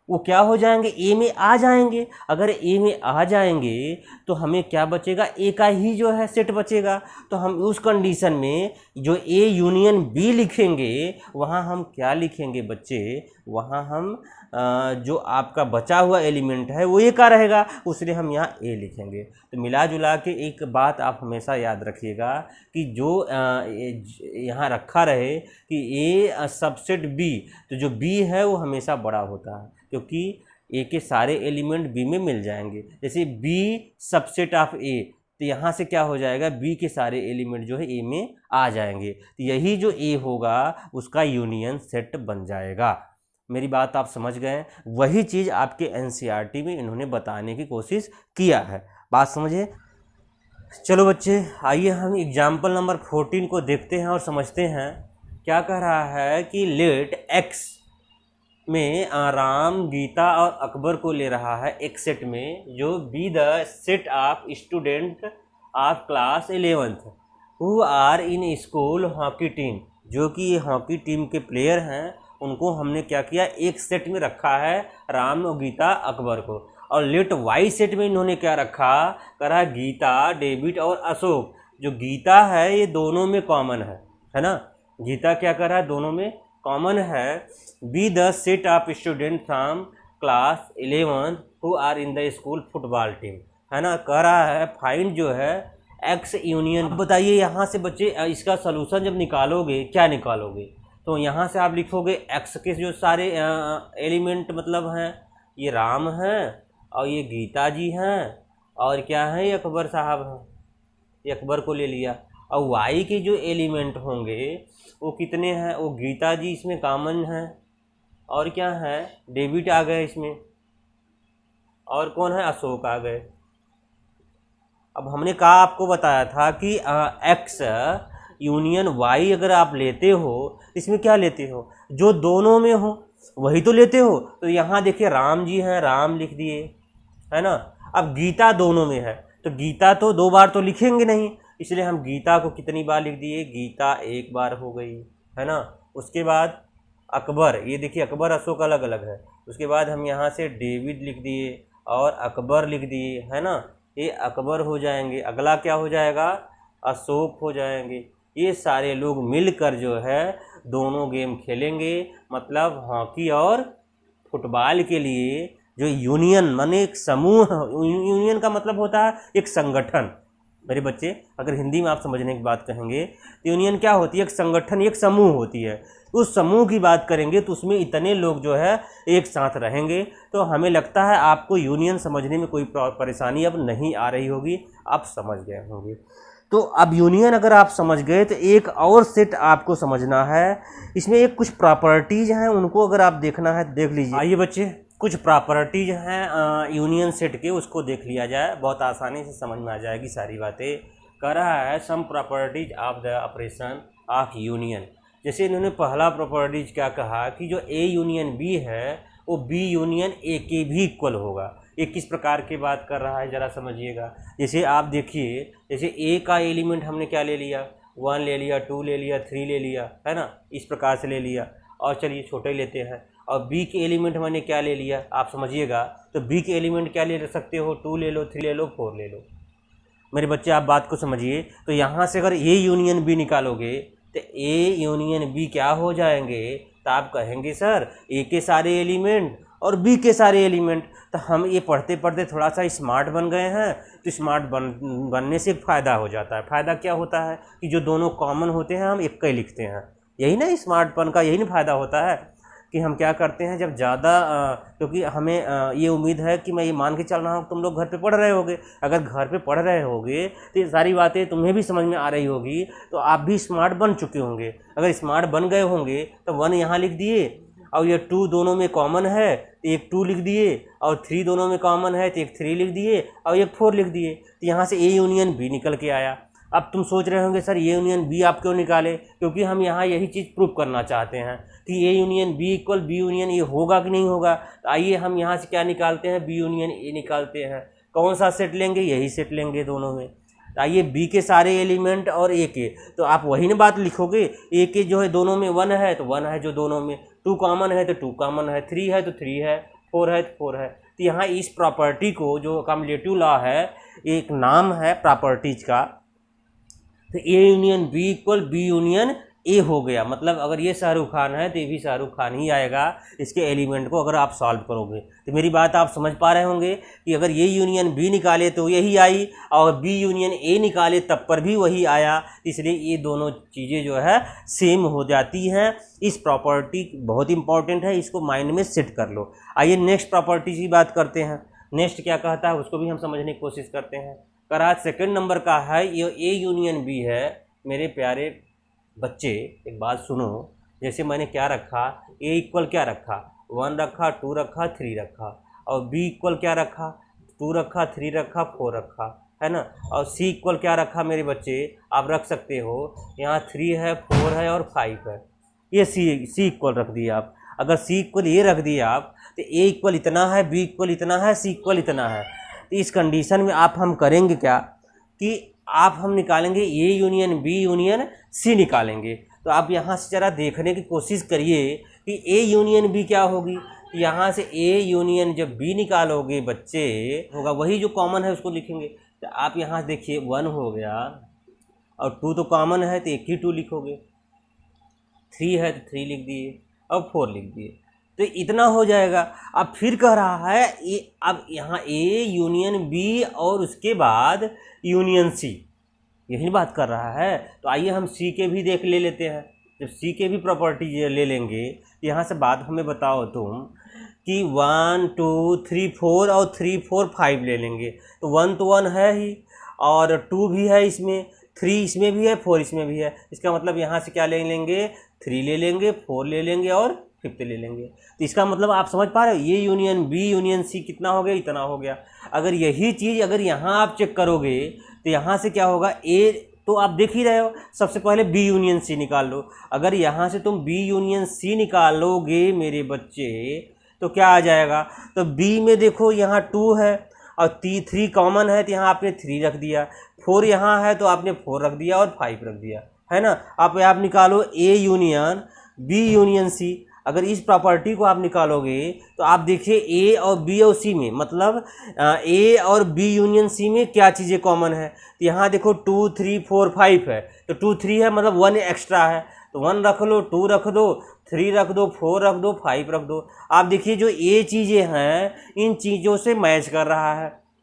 वो क्या हो जाएंगे, ए में आ जाएंगे। अगर ए में आ जाएंगे तो हमें क्या बचेगा, ए का ही जो है सेट बचेगा। तो हम उस कंडीशन में जो ए यूनियन बी लिखेंगे, वहाँ हम क्या लिखेंगे बच्चे, वहाँ हम जो आपका बचा हुआ एलिमेंट है वो ए का रहेगा, उसलिए हम यहाँ ए लिखेंगे। तो मिला जुला के एक बात आप हमेशा याद रखिएगा कि जो यहाँ रखा रहे कि ए सबसेट बी, तो जो बी है वो हमेशा बड़ा होता है, क्योंकि ए के सारे एलिमेंट बी में मिल जाएंगे। जैसे बी सबसेट ऑफ ए, तो यहाँ से क्या हो जाएगा, बी के सारे एलिमेंट जो है ए में आ जाएंगे, तो यही जो ए होगा उसका यूनियन सेट बन जाएगा। मेरी बात आप समझ गए। वही चीज़ आपके एनसीईआरटी में इन्होंने बताने की कोशिश किया है, बात समझे। चलो बच्चे, आइए हम एग्जाम्पल नंबर 14 को देखते हैं और समझते हैं। क्या कह रहा है कि लेट एक्स में राम, गीता और अकबर को ले रहा है एक सेट में, जो B the set of student of class 11th who are in school hockey team, जो कि ये हॉकी टीम के प्लेयर हैं, उनको हमने क्या किया, एक सेट में रखा है, राम और गीता अकबर को। और लेट वाई सेट में इन्होंने क्या रखा, करा गीता, डेविड और अशोक। जो गीता है ये दोनों में कॉमन है ना, गीता क्या कर रहा है, दोनों में कॉमन है। B the set of student from class 11 who are in the school football team, है ना। कह रहा है फाइंड जो है एक्स यूनियन। बताइए यहाँ से बच्चे इसका सोल्यूशन जब निकालोगे, क्या निकालोगे, तो यहाँ से आप लिखोगे एक्स के जो सारे एलिमेंट मतलब हैं, ये राम हैं और ये गीता जी हैं और क्या है, ये अकबर साहब हैं, ये अकबर को ले लिया। और वाई के जो एलिमेंट होंगे वो कितने हैं, वो गीता जी इसमें कॉमन है, और क्या है, डेविड आ गए इसमें, और कौन है, अशोक आ गए। अब हमने कहा, आपको बताया था कि एक्स यूनियन वाई अगर आप लेते हो इसमें क्या लेते हो, जो दोनों में हो वही तो लेते हो। तो यहाँ देखिए राम जी हैं, राम लिख दिए, है ना। अब गीता दोनों में है तो गीता तो 2 बार तो लिखेंगे नहीं, इसलिए हम गीता को कितनी बार लिख दिए, गीता 1 बार हो गई, है ना। उसके बाद अकबर, ये देखिए अकबर अशोक अलग अलग है। उसके बाद हम यहाँ से डेविड लिख दिए और अकबर लिख दिए, है ना। ये अकबर हो जाएंगे, अगला क्या हो जाएगा, अशोक हो जाएंगे। ये सारे लोग मिलकर जो है दोनों गेम खेलेंगे, मतलब हॉकी और फुटबॉल के लिए जो यूनियन माने एक समूह, यूनियन का मतलब होता है एक संगठन। मेरे बच्चे अगर हिंदी में आप समझने की बात कहेंगे तो यूनियन क्या होती है, एक संगठन, एक समूह होती है। उस समूह की बात करेंगे तो उसमें इतने लोग जो है एक साथ रहेंगे। तो हमें लगता है आपको यूनियन समझने में कोई परेशानी अब नहीं आ रही होगी, आप समझ गए होंगे। तो अब यूनियन अगर आप समझ गए तो एक और सेट आपको समझना है, इसमें एक कुछ प्रॉपर्टीज़ हैं, उनको अगर आप देखना है देख लीजिए। आइए बच्चे, कुछ प्रॉपर्टीज हैं यूनियन सेट के, उसको देख लिया जाए, बहुत आसानी से समझ में आ जाएगी सारी बातें। कह रहा है some properties of the operation of union. जैसे इन्होंने पहला प्रॉपर्टीज क्या कहा कि जो ए यूनियन बी है वो बी यूनियन ए के भी इक्वल होगा। ये किस प्रकार की बात कर रहा है ज़रा समझिएगा। जैसे आप देखिए, जैसे ए का एलिमेंट हमने क्या ले लिया, 1 ले लिया, 2 ले लिया, 3 ले लिया, है ना, इस प्रकार से ले लिया। और चलिए छोटे लेते हैं, और बी के एलिमेंट मैंने क्या ले लिया, आप समझिएगा। तो बी के एलिमेंट क्या ले सकते हो, 2 ले लो, 3 ले लो, 4 ले लो। मेरे बच्चे आप बात को समझिए। तो यहाँ से अगर ए यूनियन बी निकालोगे तो ए यूनियन बी क्या हो जाएंगे, तो आप कहेंगे सर ए के सारे एलिमेंट और बी के सारे एलिमेंट। तो हम ये पढ़ते पढ़ते थोड़ा सा स्मार्ट बन गए हैं। तो स्मार्ट बनने से एक फ़ायदा हो जाता है। फ़ायदा क्या होता है कि जो दोनों कॉमन होते हैं हम एक का ही लिखते हैं। यही ना स्मार्टपन का, यही ना फ़ायदा होता है कि हम क्या करते हैं जब ज़्यादा, क्योंकि हमें ये उम्मीद है कि मैं ये मान के चल रहा हूँ तुम लोग घर पे पढ़ रहे होगे। अगर घर पे पढ़ रहे होगे तो ये सारी बातें तुम्हें भी समझ में आ रही होगी, तो आप भी स्मार्ट बन चुके होंगे। अगर स्मार्ट बन गए होंगे तो 1 यहाँ लिख दिए, और ये 2 दोनों में कॉमन है तो एक 2 लिख दिए, और 3 दोनों में कॉमन है तो एक 3 लिख दिए, और एक 4 लिख दिए। तो यहाँ से ए यूनियन बी निकल के आया। अब तुम सोच रहे होंगे सर ए यूनियन बी आप क्यों निकाले, क्योंकि हम यहाँ यही चीज़ प्रूव करना चाहते हैं कि A union B equal B union A होगा कि नहीं होगा। तो आइए हम यहाँ से क्या निकालते हैं, बी यूनियन ए निकालते हैं। कौन सा सेट लेंगे, यही सेट लेंगे दोनों में। तो आइए बी के सारे एलिमेंट और ए के, तो आप वही ना बात लिखोगे, ए के जो है दोनों में 1 है तो 1 है जो दोनों में, 2 कॉमन है तो 2 कॉमन है, 3 है तो 3 है, 4 है तो 4 है। तो यहाँ इस प्रॉपर्टी को, जो कम्युलेटिव लॉ है, एक नाम है प्रॉपर्टीज का। तो A union B equal B union A हो गया। मतलब अगर ये शाहरुख खान है तो ये भी शाहरुख खान ही आएगा इसके एलिमेंट को, अगर आप सॉल्व करोगे। तो मेरी बात आप समझ पा रहे होंगे कि अगर ये यूनियन बी निकाले तो यही आई, और बी यूनियन ए निकाले तब पर भी वही आया। इसलिए ये दोनों चीज़ें जो है सेम हो जाती हैं। इस प्रॉपर्टी बहुत इंपॉर्टेंट है, इसको माइंड में सेट कर लो। आइए नेक्स्ट प्रॉपर्टी की बात करते हैं। नेक्स्ट क्या कहता है उसको भी हम समझने की कोशिश करते हैं। करा 2nd नंबर का है, ये ए यूनियन बी है। मेरे प्यारे बच्चे एक बात सुनो, जैसे मैंने क्या रखा, ए इक्वल क्या रखा, 1 रखा, 2 रखा, 3 रखा, और बी इक्वल क्या रखा, 2 रखा, 3 रखा, 4 रखा, है ना। और सी इक्वल क्या रखा मेरे बच्चे, आप रख सकते हो, यहाँ 3 है, 4 है और 5 है। ये सी इक्वल रख दिए आप। अगर सी इक्वल ये रख दिए आप तो ए इक्वल इतना है, बी इक्वल इतना है, सी इक्वल इतना है। तो इस कंडीशन में आप हम करेंगे क्या कि हम निकालेंगे A union B union C निकालेंगे। तो आप यहाँ से ज़रा देखने की कोशिश करिए कि ए यूनियन बी क्या होगी। यहाँ से ए यूनियन जब बी निकालोगे बच्चे, होगा वही जो कॉमन है उसको लिखेंगे। तो आप यहाँ देखिए 1 हो गया, और 2 तो कॉमन है तो एक ही 2 लिखोगे, 3 है तो 3 लिख दिए, और 4 लिख दिए। तो इतना हो जाएगा। अब फिर कह रहा है अब यहाँ ए यूनियन बी और उसके बाद यूनियन सी, यही बात कर रहा है। तो आइए हम सी के भी देख लेते हैं। जब सी के भी प्रॉपर्टी ले लेंगे, यहाँ से बात हमें बताओ तुम कि 1 2 3 4 और 3 4 5 ले लेंगे। तो 1 तो 1 है ही, और 2 भी है इसमें, 3 इसमें भी है, 4 इसमें भी है। इसका मतलब यहाँ से क्या ले लेंगे, 3 ले लेंगे, 4 ले लेंगे और 5 ले लेंगे। तो इसका मतलब आप समझ पा रहे हो, ये यूनियन बी यूनियन सी कितना हो गया, इतना हो गया। अगर यही चीज़ अगर यहाँ आप चेक करोगे तो यहाँ से क्या होगा, ए तो आप देख ही रहे हो, सबसे पहले बी यूनियन सी निकाल लो। अगर यहाँ से तुम बी यूनियन सी निकालोगे मेरे बच्चे तो क्या आ जाएगा, तो बी में देखो यहाँ 2 है और 3 कॉमन है तो यहाँ आपने 3 रख दिया, 4 यहाँ है तो आपने 4 रख दिया और 5 रख दिया, है ना। आप निकालो A union B union C. अगर इस प्रॉपर्टी को आप निकालोगे तो आप देखिए ए और बी और सी में, मतलब ए और बी यूनियन सी में क्या चीज़ें कॉमन है। तो यहाँ देखो 2 3 4 5 है, तो 2 3 है मतलब 1 एक्स्ट्रा है, तो 1 रख लो, 2 रख दो, 3 रख दो, 4 रख दो, 5 रख दो। आप देखिए जो ये चीज़ें हैं इन चीज़ों से मैच कर रहा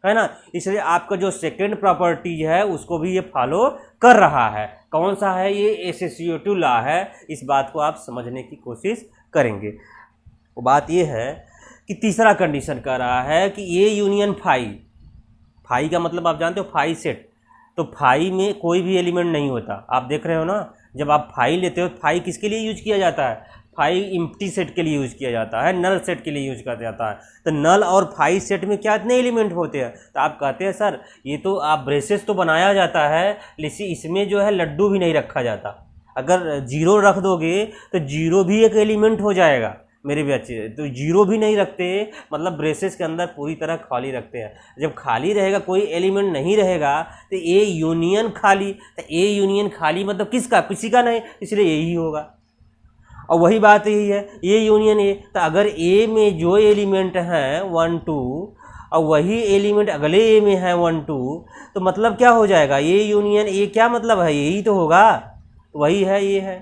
है ना। इसलिए आपका जो सेकंड प्रॉपर्टी है उसको भी ये फॉलो कर रहा है। कौन सा है, ये एसोसिएटिव लॉ है। इस बात को आप समझने की कोशिश करेंगे। वो बात ये है कि तीसरा कंडीशन कह रहा है कि ये यूनियन फाई का मतलब आप जानते हो फाई सेट, तो फाई में कोई भी एलिमेंट नहीं होता। आप देख रहे हो ना, जब आप फाई लेते हो, फाई किसके लिए यूज किया जाता है, फाई एम्प्टी सेट के लिए यूज किया जाता है, नल सेट के लिए यूज किया जाता है। तो नल और फाई सेट में क्या इतने एलिमेंट होते हैं, तो आप कहते हैं सर ये तो आप ब्रेसेस तो बनाया जाता है लेकिन इसमें जो है लड्डू भी नहीं रखा जाता। अगर 0 रख दोगे तो 0 भी एक एलिमेंट हो जाएगा मेरे बच्चे। तो 0 भी नहीं रखते, मतलब ब्रेसेस के अंदर पूरी तरह खाली रखते हैं। जब खाली रहेगा, कोई एलिमेंट नहीं रहेगा, तो ए यूनियन खाली, तो ए यूनियन खाली मतलब किसका, किसी का नहीं, इसलिए यही होगा। और वही बात यही है, ए यूनियन ए, तो अगर ए में जो एलिमेंट हैं 1 2 और वही एलिमेंट अगले ए में है 1 2, तो मतलब क्या हो जाएगा, ए यूनियन ए, क्या मतलब है, यही तो होगा, वही है, ये है।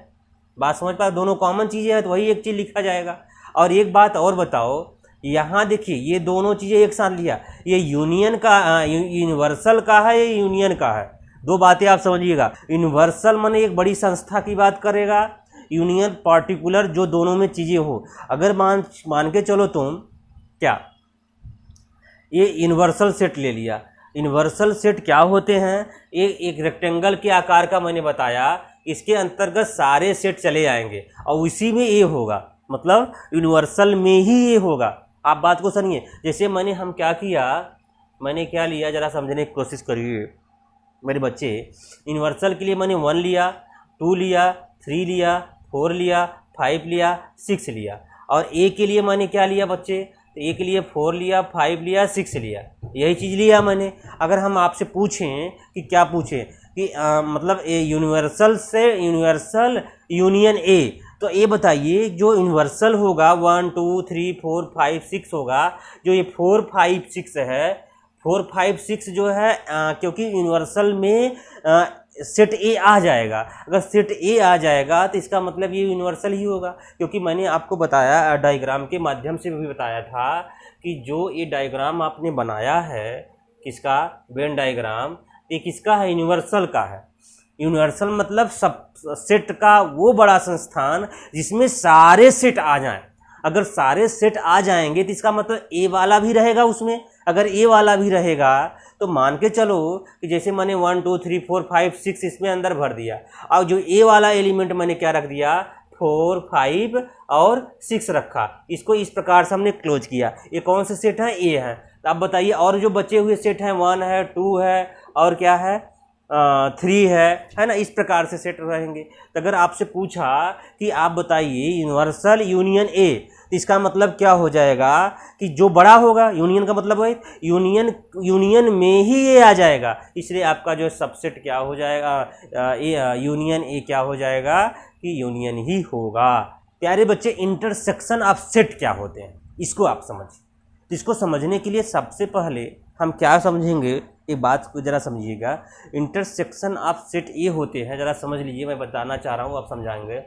बात समझ पा, दोनों कॉमन चीज़ें हैं तो वही एक चीज़ लिखा जाएगा। और एक बात और बताओ, यहाँ देखिए ये दोनों चीज़ें एक साथ लिया, ये यूनियन का यूनिवर्सल का है, ये यूनियन का है। दो बातें आप समझिएगा, यूनिवर्सल माने एक बड़ी संस्था की बात करेगा, यूनियन पार्टिकुलर जो दोनों में चीज़ें हो। अगर मान के चलो तुम क्या, ये यूनिवर्सल सेट ले लिया। यूनिवर्सल सेट क्या होते हैं, एक रेक्टेंगल के आकार का मैंने बताया, इसके अंतर्गत सारे सेट चले आएंगे और उसी में ये होगा, मतलब यूनिवर्सल में ही ये होगा। आप बात को सुनिए, जैसे हम क्या किया, मैंने क्या लिया, ज़रा समझने की कोशिश करिए मेरे बच्चे। यूनिवर्सल के लिए मैंने 1 लिया, 2 लिया, 3 लिया, 4 लिया, 5 लिया, 6 लिया। और ए के लिए मैंने क्या लिया बच्चे, तो ए के लिए 4 लिया, 5 लिया, 6 लिया, यही चीज़ लिया मैंने। अगर हम आपसे पूछें कि क्या पूछें कि मतलब ए यूनिवर्सल से यूनिवर्सल यूनियन ए, तो ये बताइए जो यूनिवर्सल होगा 1 2 3 4 5 6 होगा, जो ये 4 5 6 है, 4 5 6 जो है क्योंकि यूनिवर्सल में सेट ए आ जाएगा। अगर सेट ए आ जाएगा तो इसका मतलब ये यूनिवर्सल ही होगा, क्योंकि मैंने आपको बताया डायग्राम के माध्यम से भी बताया था कि जो ये डायग्राम आपने बनाया है, किसका, वेन डायग्राम, ये किसका है, यूनिवर्सल का है। यूनिवर्सल मतलब सब सेट का वो बड़ा संस्थान जिसमें सारे सेट आ जाएं। अगर सारे सेट आ जाएंगे तो इसका मतलब ए वाला भी रहेगा उसमें। अगर ए वाला भी रहेगा तो मान के चलो कि जैसे मैंने 1 2 3 4 5 6 इसमें अंदर भर दिया, और जो ए वाला एलिमेंट मैंने क्या रख दिया, 4 5 और 6 रखा। इसको इस प्रकार से हमने क्लोज किया। ये कौन से सेट हैं, ए हैं। तो अब बताइए और जो बचे हुए सेट हैं 1 है, 2 है और क्या है, 3 है ना। इस प्रकार से सेट रहेंगे। तो अगर आपसे पूछा कि आप बताइए यूनिवर्सल यूनियन ए, तो इसका मतलब क्या हो जाएगा कि जो बड़ा होगा, यूनियन का मतलब है यूनियन में ही ये आ जाएगा, इसलिए आपका जो सबसेट क्या हो जाएगा, यूनियन ए क्या हो जाएगा कि यूनियन ही होगा। प्यारे बच्चे, इंटरसेक्शन ऑफ सेट क्या होते हैं इसको आप समझिए। तो इसको समझने के लिए सबसे पहले हम क्या समझेंगे, एक बात को ज़रा समझिएगा। इंटरसेक्शन ऑफ सेट ये होते हैं, ज़रा समझ लीजिए, मैं बताना चाह रहा हूँ, आप समझाएंगे।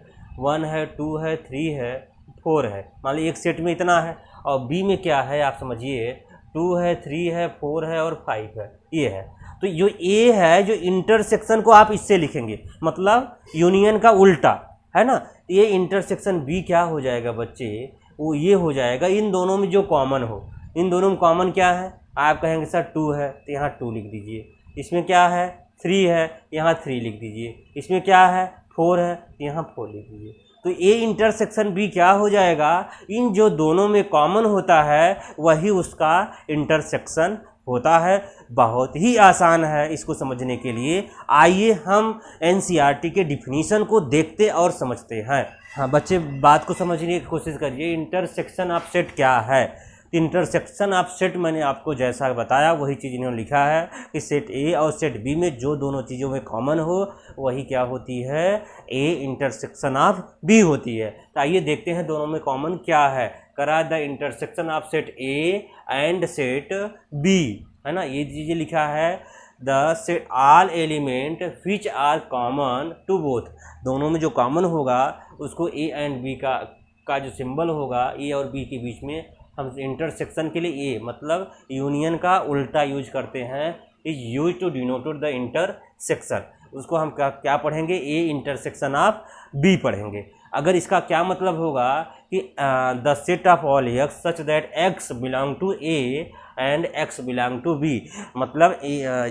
1 है, 2 है, 3 है, 4 है, मान लीजिए एक सेट में इतना है। और बी में क्या है आप समझिए, 2 है, 3 है, 4 है और 5 है, ये है। तो जो ए है, जो इंटरसेक्शन को आप इससे लिखेंगे, मतलब यूनियन का उल्टा, है ना। ये इंटरसेक्शन बी क्या हो जाएगा बच्चे, वो ये हो जाएगा इन दोनों में जो कॉमन हो। इन दोनों में कॉमन क्या है, आप कहेंगे सर 2 है, तो यहाँ 2 लिख दीजिए। इसमें क्या है, 3 है, यहाँ 3 लिख दीजिए। इसमें क्या है 4 है, यहाँ 4 लिख दीजिए। तो ए इंटरसेक्शन बी क्या हो जाएगा, इन जो दोनों में कॉमन होता है वही उसका इंटरसेक्शन होता है। बहुत ही आसान है इसको समझने के लिए। आइए हम एनसीईआरटी के डिफिनीशन को देखते और समझते हैं। हाँ बच्चे, बात को समझने की कोशिश करिए। इंटरसेक्शन ऑफ सेट क्या है? इंटरसेक्शन ऑफ सेट मैंने आपको जैसा बताया वही चीज़ इन्होंने लिखा है कि सेट ए और सेट बी में जो दोनों चीज़ों में कॉमन हो वही क्या होती है, ए इंटरसेक्शन ऑफ बी होती है। तो आइए देखते हैं दोनों में कॉमन क्या है। करा the intersection of set A and set B, है ना, ये चीज़ें लिखा है। The set all element which are common to both, दोनों में जो कॉमन होगा उसको ए एंड बी का जो सिंबल होगा ए और बी के बीच में, हम इंटरसेक्शन के लिए ए मतलब यूनियन का उल्टा यूज करते हैं, is use to denoted the intersection. उसको हम क्या पढ़ेंगे, ए इंटरसेक्शन ऑफ बी पढ़ेंगे। अगर इसका क्या मतलब होगा कि the set of all x such that x belong to A and x belong to B, मतलब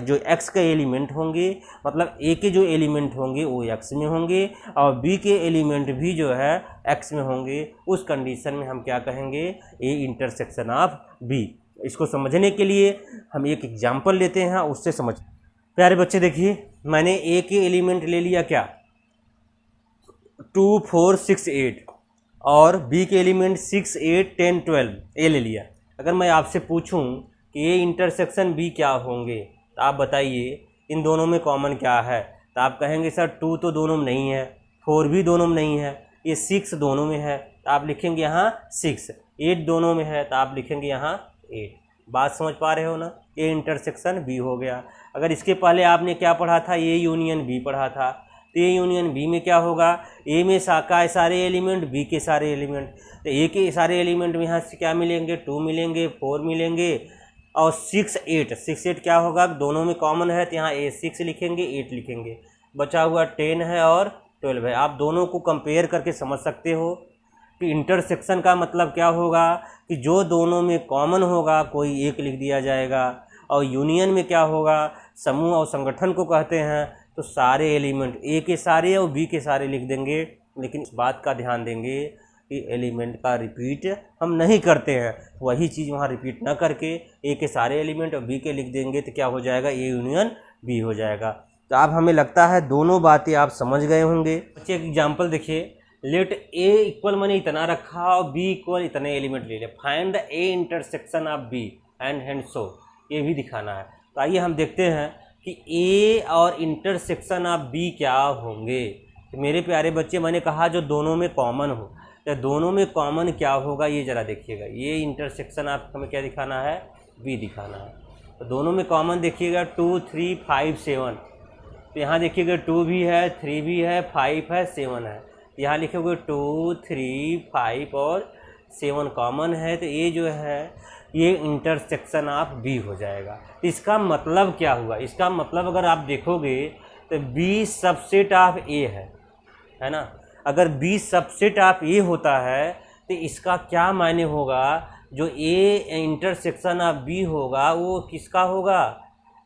जो एक्स के एलिमेंट होंगे, मतलब ए के जो एलिमेंट होंगे वो एक्स में होंगे और बी के एलिमेंट भी जो है एक्स में होंगे। उस कंडीशन में हम क्या कहेंगे, ए इंटरसेक्शन ऑफ बी। इसको समझने के लिए हम एक एग्जांपल लेते हैं, उससे समझ। प्यारे बच्चे देखिए, मैंने ए के एलिमेंट ले लिया क्या 2 4 6 8 और बी के एलिमेंट 6 8 10 12 ए ले लिया। अगर मैं आपसे पूछूं कि ए इंटरसेक्शन बी क्या होंगे तो आप बताइए इन दोनों में कॉमन क्या है। तो आप कहेंगे सर 2 तो दोनों में नहीं है, 4 भी दोनों में नहीं है, ये 6 दोनों में है तो आप लिखेंगे यहाँ 6, 8 दोनों में है तो आप लिखेंगे यहाँ 8। बात समझ पा रहे हो ना, ए इंटरसेक्शन बी हो गया। अगर इसके पहले आपने क्या पढ़ा था, ए यूनियन बी पढ़ा था, तो ए यूनियन बी में क्या होगा, ए में का सारे एलिमेंट, बी के सारे एलिमेंट। तो ए के सारे एलिमेंट में यहाँ से क्या मिलेंगे, 2 मिलेंगे, 4 मिलेंगे और 6 8 क्या होगा, दोनों में कॉमन है तो यहाँ ए 6 लिखेंगे, 8 लिखेंगे, बचा हुआ 10 है और 12 है। आप दोनों को कंपेयर करके समझ सकते हो कि इंटरसेक्शन का मतलब क्या होगा कि जो दोनों में कॉमन होगा कोई एक लिख दिया जाएगा, और यूनियन में क्या होगा, समूह और संगठन को कहते हैं तो सारे एलिमेंट ए के सारे और बी के सारे लिख देंगे। लेकिन इस बात का ध्यान देंगे कि एलिमेंट का रिपीट हम नहीं करते हैं, वही चीज़ वहाँ रिपीट ना करके ए के सारे एलिमेंट और बी के लिख देंगे तो क्या हो जाएगा, ए यूनियन बी हो जाएगा। तो अब हमें लगता है दोनों बातें आप समझ गए होंगे। बच्चे एक एग्जाम्पल देखिए, लेट ए इक्वल मैंने इतना रखा और बी इक्वल इतने एलिमेंट ले लिया, find the A intersection of B and so, ये भी दिखाना है। तो आइए हम देखते हैं कि ए और इंटरसेक्शन ऑफ बी क्या होंगे। तो मेरे प्यारे बच्चे, मैंने कहा जो दोनों में कॉमन हो, तो दोनों में कॉमन क्या होगा ये ज़रा देखिएगा। ये इंटरसेक्शन आप हमें क्या दिखाना है, बी दिखाना है। तो दोनों में कॉमन देखिएगा 2 3 5 7, तो यहाँ देखिएगा 2 भी है, 3 भी है, 5 है, 7 है। यहाँ लिखोगे 2 3 5 और 7 कॉमन है, तो ये जो है ये इंटरसेक्शन ऑफ बी हो जाएगा। इसका मतलब क्या हुआ, इसका मतलब अगर आप देखोगे तो बी सबसेट ऑफ ए है ना। अगर बी सबसेट ऑफ ए होता है तो इसका क्या मायने होगा, जो ए इंटरसेक्शन ऑफ बी होगा वो किसका होगा,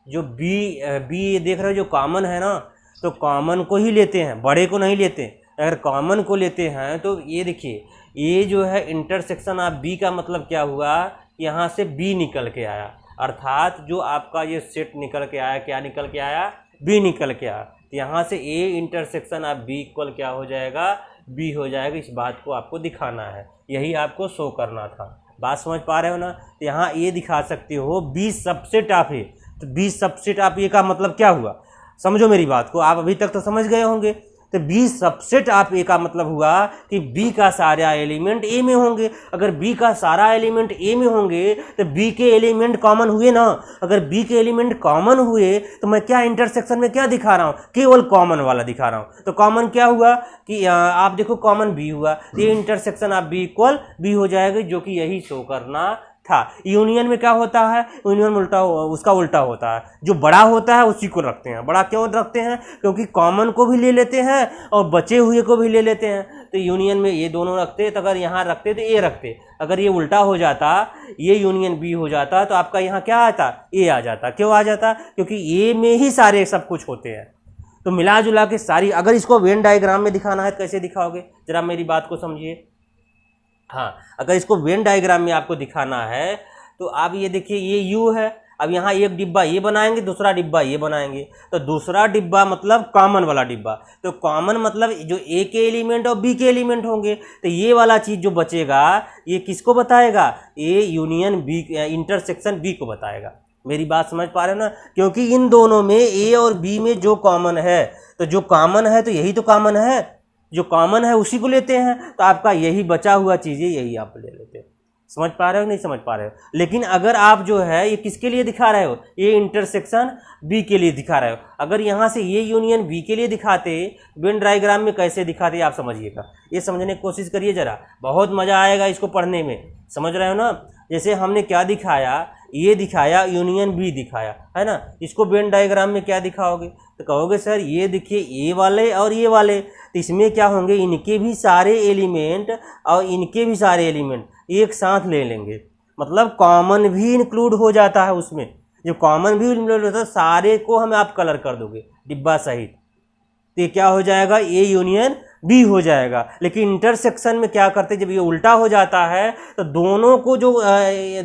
जो बी देख रहे हो जो कॉमन है ना, तो कॉमन को ही लेते हैं, बड़े को नहीं लेते। अगर कॉमन को लेते हैं तो ये देखिए, ये जो है इंटरसेक्शन ऑफ बी का मतलब क्या हुआ, यहाँ से बी निकल के आया, अर्थात जो आपका ये सेट निकल के आया, क्या निकल के आया, बी निकल के आया। तो यहाँ से A intersection of B equal क्या हो जाएगा, बी हो जाएगा। इस बात को आपको दिखाना है, यही आपको शो करना था। बात समझ पा रहे हो ना। तो यहाँ ये दिखा सकते हो बी सबसेट ऑफ ए, तो बी सबसेट ऑफ ए का मतलब क्या हुआ, समझो मेरी बात को। आप अभी तक तो समझ गए होंगे। तो बी सबसेट ऑफ ए का मतलब हुआ कि बी का सारा एलिमेंट ए में होंगे। अगर बी का सारा एलिमेंट ए में होंगे तो बी के एलिमेंट कॉमन हुए ना। अगर बी के एलिमेंट कॉमन हुए तो मैं क्या इंटरसेक्शन में क्या दिखा रहा हूँ, केवल कॉमन वाला दिखा रहा हूँ। तो कॉमन क्या हुआ कि आप देखो कॉमन बी हुआ, ये intersection of B equal B हो जाएगा, जो कि यही शो करना था। यूनियन में क्या होता है, यूनियन में उसका उल्टा होता है, जो बड़ा होता है उसी को रखते हैं। बड़ा क्यों रखते हैं, क्योंकि कॉमन को भी ले लेते हैं और बचे हुए को भी ले लेते हैं। तो यूनियन में ये दोनों रखते, तो अगर यहाँ रखते तो ए रखते, अगर ये उल्टा हो जाता, ये यूनियन बी हो जाता, तो आपका यहाँ क्या आता, ए आ जाता। क्यों आ जाता? क्योंकि ए में ही सारे सब कुछ होते हैं। तो मिला जुला के सारी, अगर इसको वेन डायग्राम में दिखाना है तो कैसे दिखाओगे, जरा मेरी बात को समझिए। हाँ, अगर इसको वेन डायग्राम में आपको दिखाना है तो आप ये देखिए, ये यू है, अब यहाँ एक डिब्बा ये बनाएंगे, दूसरा डिब्बा ये बनाएंगे, तो दूसरा डिब्बा मतलब कॉमन वाला डिब्बा, तो कॉमन मतलब जो ए के एलिमेंट और बी के एलिमेंट होंगे, तो ये वाला चीज़ जो बचेगा ये किसको बताएगा, A union B, intersection B को बताएगा। मेरी बात समझ पा रहे हो ना? क्योंकि इन दोनों में ए और बी में जो कॉमन है, तो जो कॉमन है तो यही तो कॉमन है, जो कॉमन है उसी को लेते हैं, तो आपका यही बचा हुआ चीज़ें यही आप ले लेते हैं। समझ पा रहे हो नहीं समझ पा रहे हो? लेकिन अगर आप जो है ये किसके लिए दिखा रहे हो, ये इंटरसेक्शन बी के लिए दिखा रहे हो। अगर यहाँ से ये यूनियन बी के लिए दिखाते, वेन डायग्राम में कैसे दिखाते आप समझिएगा, ये समझने की कोशिश करिए जरा, बहुत मज़ा आएगा इसको पढ़ने में। समझ रहे हो ना? जैसे हमने क्या दिखाया, ये दिखाया यूनियन बी दिखाया, है ना। इसको वेन डायग्राम में क्या दिखाओगे, तो कहोगे सर ये देखिए ए वाले और ये वाले, तो इसमें क्या होंगे, इनके भी सारे एलिमेंट और इनके भी सारे एलिमेंट एक साथ ले लेंगे, मतलब कॉमन भी इंक्लूड हो जाता है उसमें। जो कॉमन भी इंक्लूड होता है सारे को हमें आप कलर कर दोगे डिब्बा सहित, तो ये क्या हो जाएगा, ए यूनियन बी हो जाएगा। लेकिन इंटरसेक्शन में क्या करते, जब ये उल्टा हो जाता है तो दोनों को जो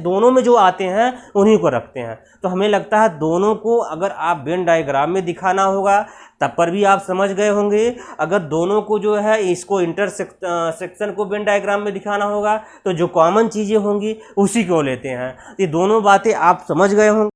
दोनों में जो आते हैं उन्हीं को रखते हैं। तो हमें लगता है दोनों को अगर आप वेन डायग्राम में दिखाना होगा तब पर भी आप समझ गए होंगे। अगर दोनों को जो है इसको इंटरसेक्शन को वेन डायग्राम में दिखाना होगा तो जो कॉमन चीज़ें होंगी उसी को लेते हैं। ये दोनों बातें आप समझ गए होंगे।